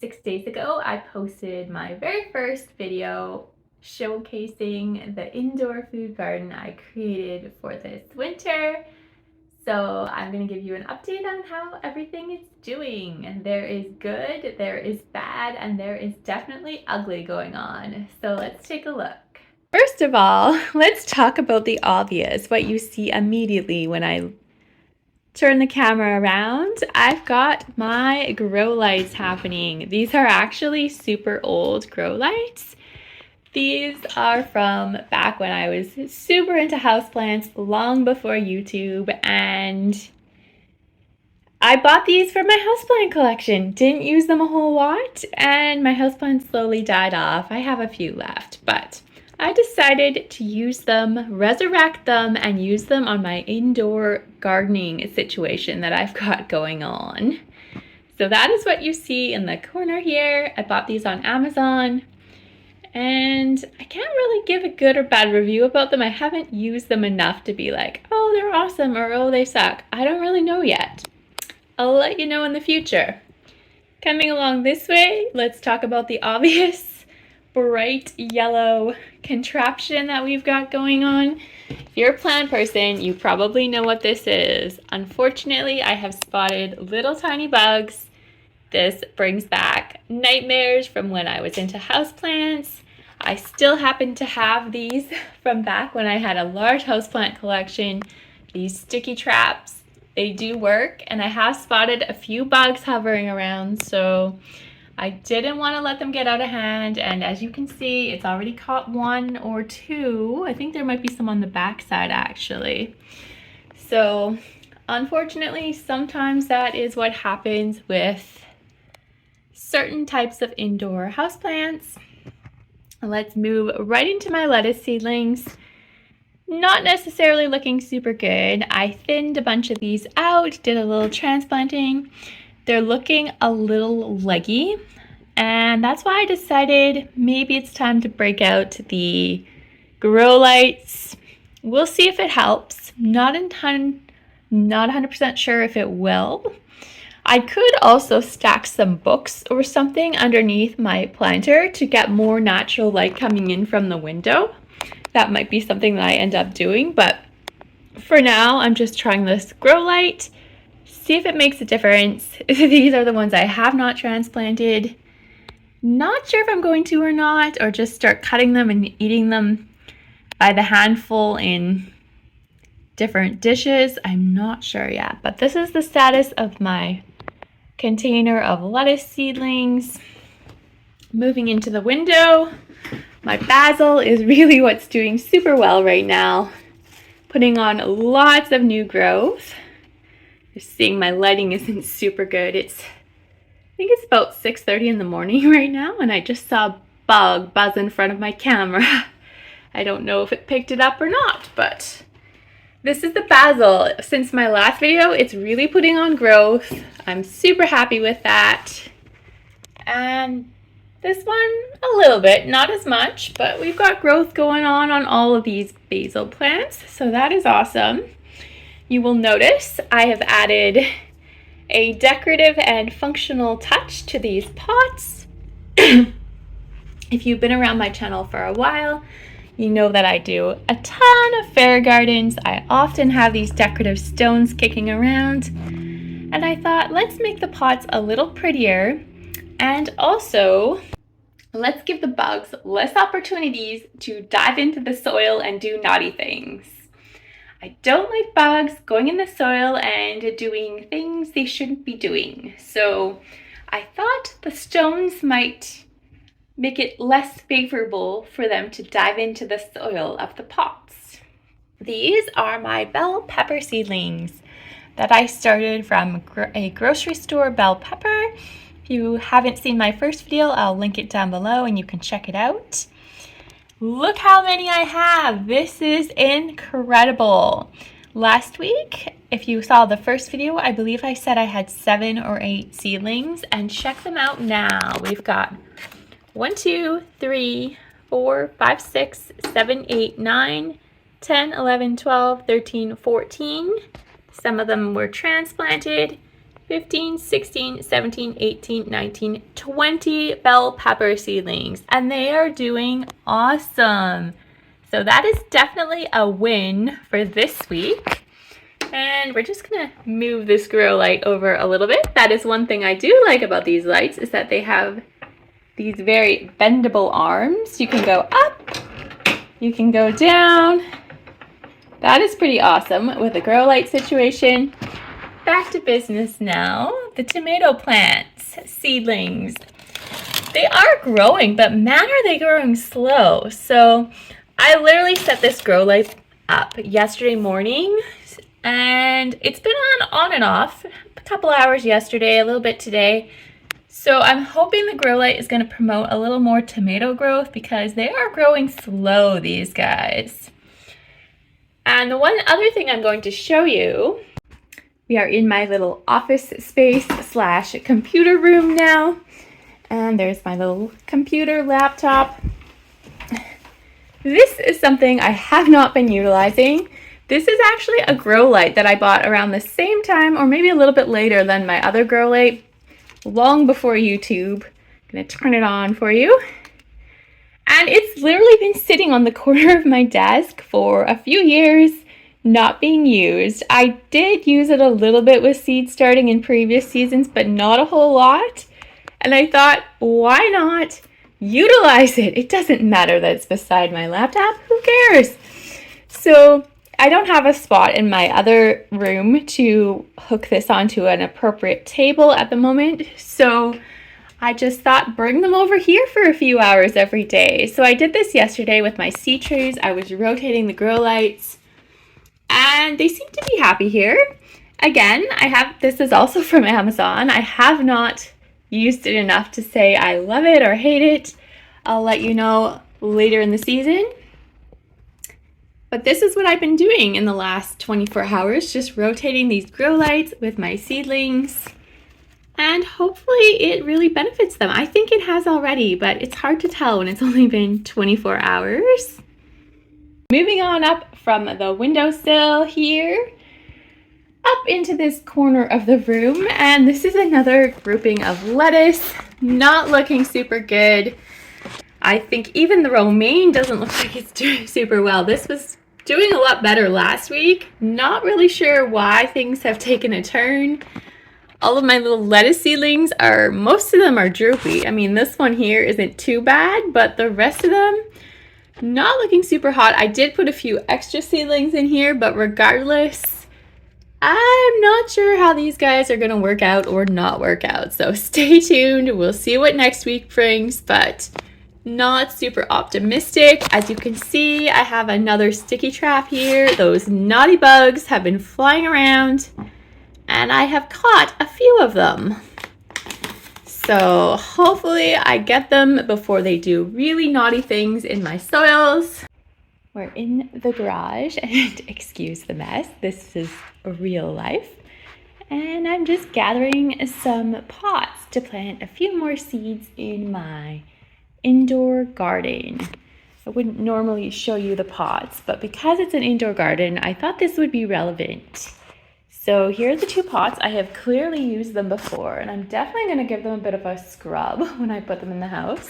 6 days ago, I posted my very first video showcasing the indoor food garden I created for this winter. So I'm going to give you an update on how everything is doing. And there is good, there is bad, and there is definitely ugly going on. So let's take a look. First of all, let's talk about the obvious, what you see immediately when I turn the camera around. I've got my grow lights happening. These are actually super old grow lights. These are from back when I was super into houseplants, long before YouTube, and I bought these for my houseplant collection. Didn't use them a whole lot, and my houseplants slowly died off. I have a few left, but I decided to use them, resurrect them, and use them on my indoor gardening situation that I've got going on. So that is what you see in the corner here. I bought these on Amazon, and I can't really give a good or bad review about them. I haven't used them enough to be like, oh, they're awesome, or oh, they suck. I don't really know yet. I'll let you know in the future. Coming along this way, let's talk about the obvious bright yellow contraption that we've got going on. If you're a plant person, you probably know what this is. Unfortunately, I have spotted little tiny bugs. This brings back nightmares from when I was into houseplants. I still happen to have these from back when I had a large houseplant collection. These sticky traps, they do work, and I have spotted a few bugs hovering around, so I didn't want to let them get out of hand, and as you can see, it's already caught one or two. I think there might be some on the back side actually. So unfortunately, sometimes that is what happens with certain types of indoor houseplants. Let's move right into my lettuce seedlings. Not necessarily looking super good. I thinned a bunch of these out, did a little transplanting. They're looking a little leggy, and that's why I decided maybe it's time to break out the grow lights. We'll see if it helps. Not 100% sure if it will. I could also stack some books or something underneath my planter to get more natural light coming in from the window. That might be something that I end up doing, but for now, I'm just trying this grow light, see if it makes a difference. These are the ones I have not transplanted. Not sure if I'm going to or not, or just start cutting them and eating them by the handful in different dishes. I'm not sure yet, but this is the status of my container of lettuce seedlings. Moving into the window, my basil is really what's doing super well right now, putting on lots of new growth. You're seeing my lighting isn't super good. I think it's about 6:30 in the morning right now, and I just saw a bug buzz in front of my camera. I don't know if it picked it up or not, but this is the basil. Since my last video, it's really putting on growth. I'm super happy with that. And this one, a little bit, not as much, but we've got growth going on all of these basil plants, so that is awesome. You will notice I have added a decorative and functional touch to these pots. If you've been around my channel for a while, you know that I do a ton of fair gardens. I often have these decorative stones kicking around, and I thought, let's make the pots a little prettier, and also let's give the bugs less opportunities to dive into the soil and do naughty things. I don't like bugs going in the soil and doing things they shouldn't be doing. So I thought the stones might make it less favorable for them to dive into the soil of the pots. These are my bell pepper seedlings that I started from a grocery store bell pepper. If you haven't seen my first video, I'll link it down below and you can check it out. Look how many I have. This is incredible. Last week, if you saw the first video, I believe I said I had 7 or 8 seedlings, and check them out now. We've got 1, 2, 3, 4, 5, 6, 7, 8, 9, 10, 11, 12, 13, 14. Some of them were transplanted. 15, 16, 17, 18, 19, 20 bell pepper seedlings, and they are doing awesome. So that is definitely a win for this week. And we're just gonna move this grow light over a little bit. That is one thing I do like about these lights, is that they have these very bendable arms. You can go up, you can go down. That is pretty awesome with a grow light situation. Back to business now. The tomato plants, seedlings. They are growing, but man, are they growing slow. So I literally set this grow light up yesterday morning, and it's been on and off, a couple hours yesterday, a little bit today. So I'm hoping the grow light is going to promote a little more tomato growth, because they are growing slow, these guys. And the one other thing I'm going to show you, we are in my little office space slash computer room now. And there's my little computer laptop. This is something I have not been utilizing. This is actually a grow light that I bought around the same time, or maybe a little bit later than my other grow light, long before YouTube. I'm gonna turn it on for you. And it's literally been sitting on the corner of my desk for a few years, not being used. I did use it a little bit with seed starting in previous seasons, but not a whole lot. And I thought, why not utilize it? It doesn't matter that it's beside my laptop. Who cares? So I don't have a spot in my other room to hook this onto an appropriate table at the moment. So I just thought, bring them over here for a few hours every day. So I did this yesterday with my seed trays. I was rotating the grow lights, and they seem to be happy here. Again, this is also from Amazon. I have not used it enough to say I love it or hate it. I'll let you know later in the season. But this is what I've been doing in the last 24 hours, just rotating these grow lights with my seedlings. And hopefully it really benefits them. I think it has already, but it's hard to tell when it's only been 24 hours. Moving on up from the windowsill here, up into this corner of the room, and this is another grouping of lettuce. Not looking super good. I think even the romaine doesn't look like it's doing super well. This was doing a lot better last week. Not really sure why things have taken a turn. All of my little lettuce seedlings most of them are droopy. I mean, this one here isn't too bad, but the rest of them, not looking super hot. I did put a few extra seedlings in here, but regardless, I'm not sure how these guys are going to work out or not work out. So stay tuned. We'll see what next week brings, but not super optimistic. As you can see, I have another sticky trap here. Those naughty bugs have been flying around, and I have caught a few of them. So hopefully I get them before they do really naughty things in my soils. We're in the garage, and excuse the mess, this is real life. And I'm just gathering some pots to plant a few more seeds in my indoor garden. I wouldn't normally show you the pots, but because it's an indoor garden, I thought this would be relevant. So here are the two pots. I have clearly used them before, and I'm definitely going to give them a bit of a scrub when I put them in the house.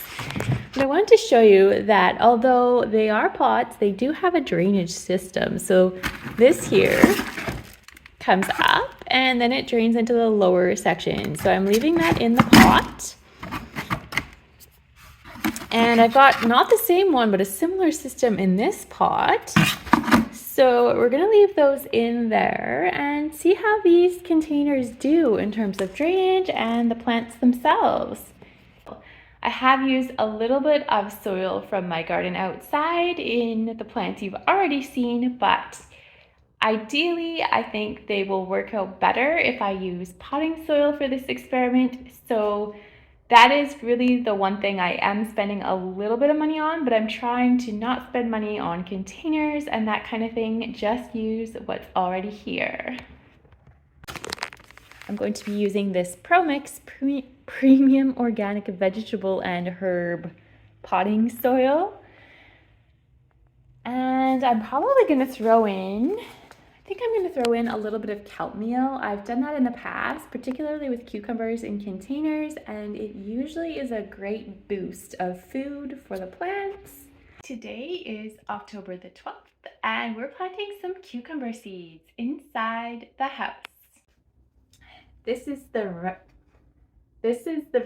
But I wanted to show you that although they are pots, they do have a drainage system. So this here comes up, and then it drains into the lower section. So I'm leaving that in the pot. And I've got not the same one, but a similar system in this pot. So we're going to leave those in there and see how these containers do in terms of drainage and the plants themselves. I have used a little bit of soil from my garden outside in the plants you've already seen, but ideally I think they will work out better if I use potting soil for this experiment. So that is really the one thing I am spending a little bit of money on, but I'm trying to not spend money on containers and that kind of thing, just use what's already here. I'm going to be using this ProMix Premium Organic Vegetable and Herb potting soil. And I'm probably going to throw in, I'd think I'm going to throw in a little bit of kelp meal. I've done that in the past, particularly with cucumbers in containers, and it usually is a great boost of food for the plants. Today is October the 12th, and we're planting some cucumber seeds inside the house. This is the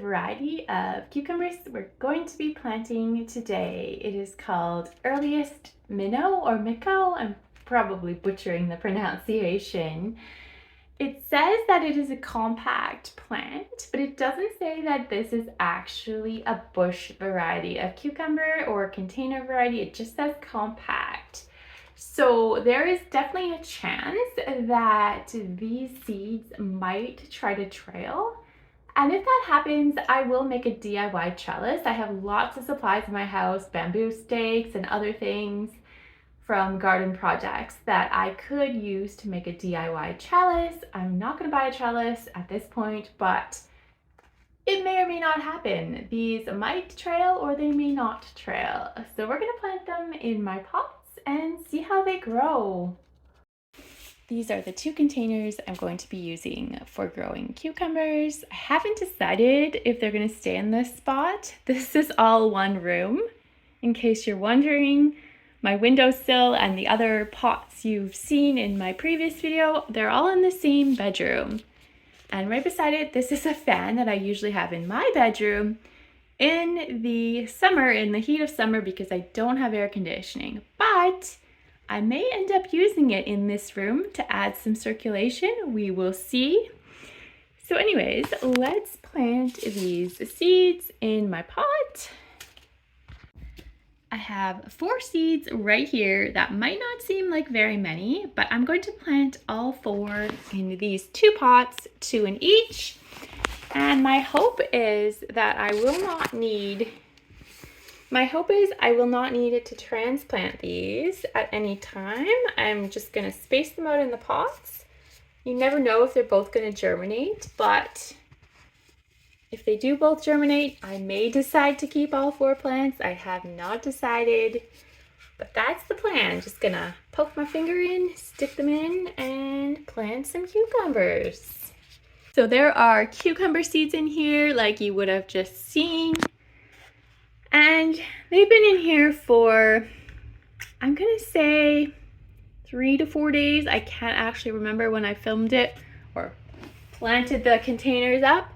variety of cucumbers we're going to be planting today. It is called Earliest Minnow or Miko. I'm probably butchering the pronunciation. It says that it is a compact plant, but it doesn't say that this is actually a bush variety of cucumber or a container variety. It just says compact. So there is definitely a chance that these seeds might try to trail. And if that happens, I will make a DIY trellis. I have lots of supplies in my house, bamboo stakes and other things from garden projects that I could use to make a DIY trellis. I'm not going to buy a trellis at this point, but it may or may not happen. These might trail or they may not trail. So we're going to plant them in my pots and see how they grow. These are the 2 containers I'm going to be using for growing cucumbers. I haven't decided if they're going to stay in this spot. This is all one room, in case you're wondering. My windowsill and the other pots you've seen in my previous video, they're all in the same bedroom. And right beside it, this is a fan that I usually have in my bedroom in the summer, in the heat of summer, because I don't have air conditioning. But I may end up using it in this room to add some circulation. We will see. So anyways, let's plant these seeds in my pot. I have 4 seeds right here that might not seem like very many, but I'm going to plant all 4 in these 2 pots, 2 in each. And my hope is that I will not need it to transplant these at any time. I'm just going to space them out in the pots. You never know if they're both going to germinate, but if they do both germinate, I may decide to keep all 4 plants. I have not decided, but that's the plan. Just gonna poke my finger in, stick them in, and plant some cucumbers. So there are cucumber seeds in here like you would have just seen. And they've been in here for, I'm gonna say 3 to 4 days. I can't actually remember when I filmed it or planted the containers up.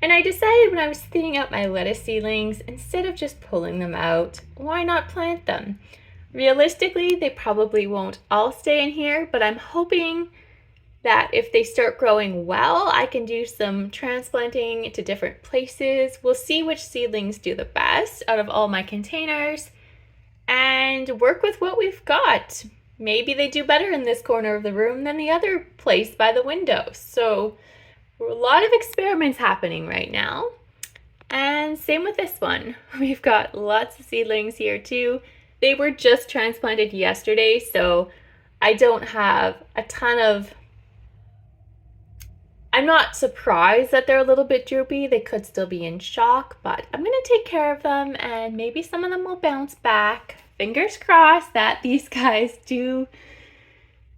And I decided when I was thinning out my lettuce seedlings, instead of just pulling them out, why not plant them? Realistically, they probably won't all stay in here, but I'm hoping that if they start growing well, I can do some transplanting to different places. We'll see which seedlings do the best out of all my containers and work with what we've got. Maybe they do better in this corner of the room than the other place by the window. So a lot of experiments happening right now. And same with this one. We've got lots of seedlings here too. They were just transplanted yesterday, so I don't have a ton of... I'm not surprised that they're a little bit droopy. They could still be in shock, but I'm going to take care of them and maybe some of them will bounce back. Fingers crossed that these guys do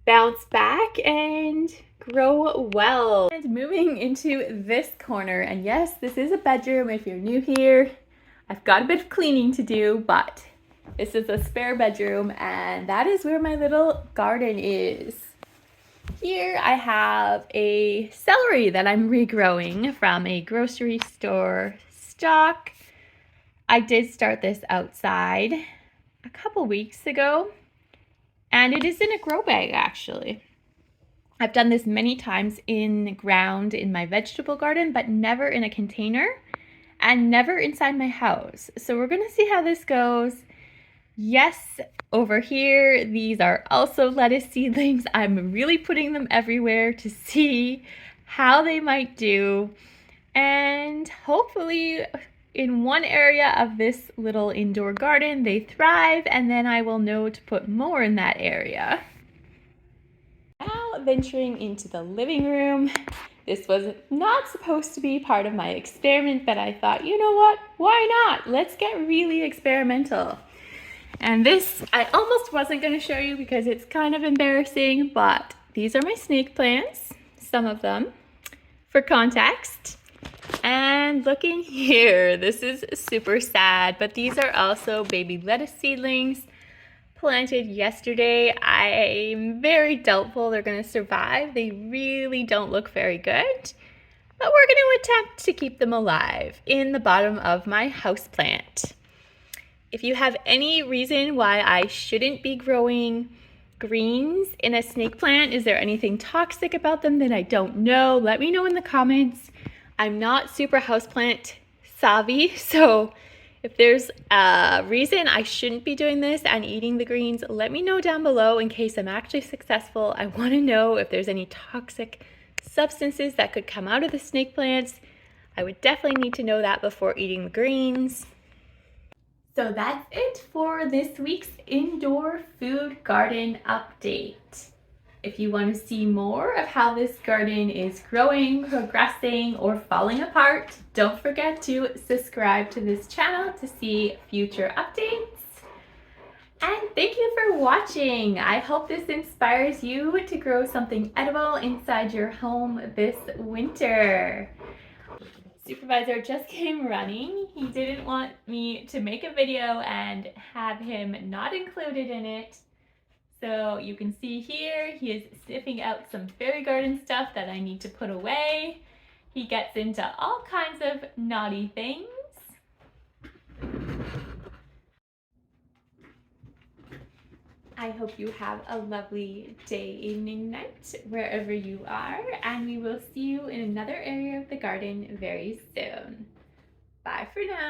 bounce back and grow well. And moving into this corner, and yes, this is a bedroom if you're new here. I've got a bit of cleaning to do, but this is a spare bedroom and that is where my little garden is. Here I have a celery that I'm regrowing from a grocery store stock. I did start this outside a couple weeks ago and it is in a grow bag actually. I've done this many times in the ground in my vegetable garden, but never in a container and never inside my house. So we're gonna see how this goes. Yes, over here, these are also lettuce seedlings. I'm really putting them everywhere to see how they might do. And hopefully in one area of this little indoor garden, they thrive, and then I will know to put more in that area. Now venturing into the living room. This was not supposed to be part of my experiment, but I thought, you know what? Why not? Let's get really experimental. And this, I almost wasn't going to show you because it's kind of embarrassing, but these are my snake plants, some of them, for context. And look in here, this is super sad, but these are also baby lettuce seedlings planted yesterday. I'm very doubtful they're gonna survive. They really don't look very good, but we're gonna attempt to keep them alive in the bottom of my houseplant. If you have any reason why I shouldn't be growing greens in a snake plant, is there anything toxic about them that I don't know? Let me know in the comments. I'm not super houseplant savvy, so if there's a reason I shouldn't be doing this and eating the greens, let me know down below in case I'm actually successful. I want to know if there's any toxic substances that could come out of the snake plants. I would definitely need to know that before eating the greens. So that's it for this week's indoor food garden update. If you want to see more of how this garden is growing, progressing, or falling apart, don't forget to subscribe to this channel to see future updates. And thank you for watching. I hope this inspires you to grow something edible inside your home this winter. Supervisor just came running. He didn't want me to make a video and have him not included in it. So you can see here, he is sniffing out some fairy garden stuff that I need to put away. He gets into all kinds of naughty things. I hope you have a lovely day, evening, night, wherever you are, and we will see you in another area of the garden very soon. Bye for now.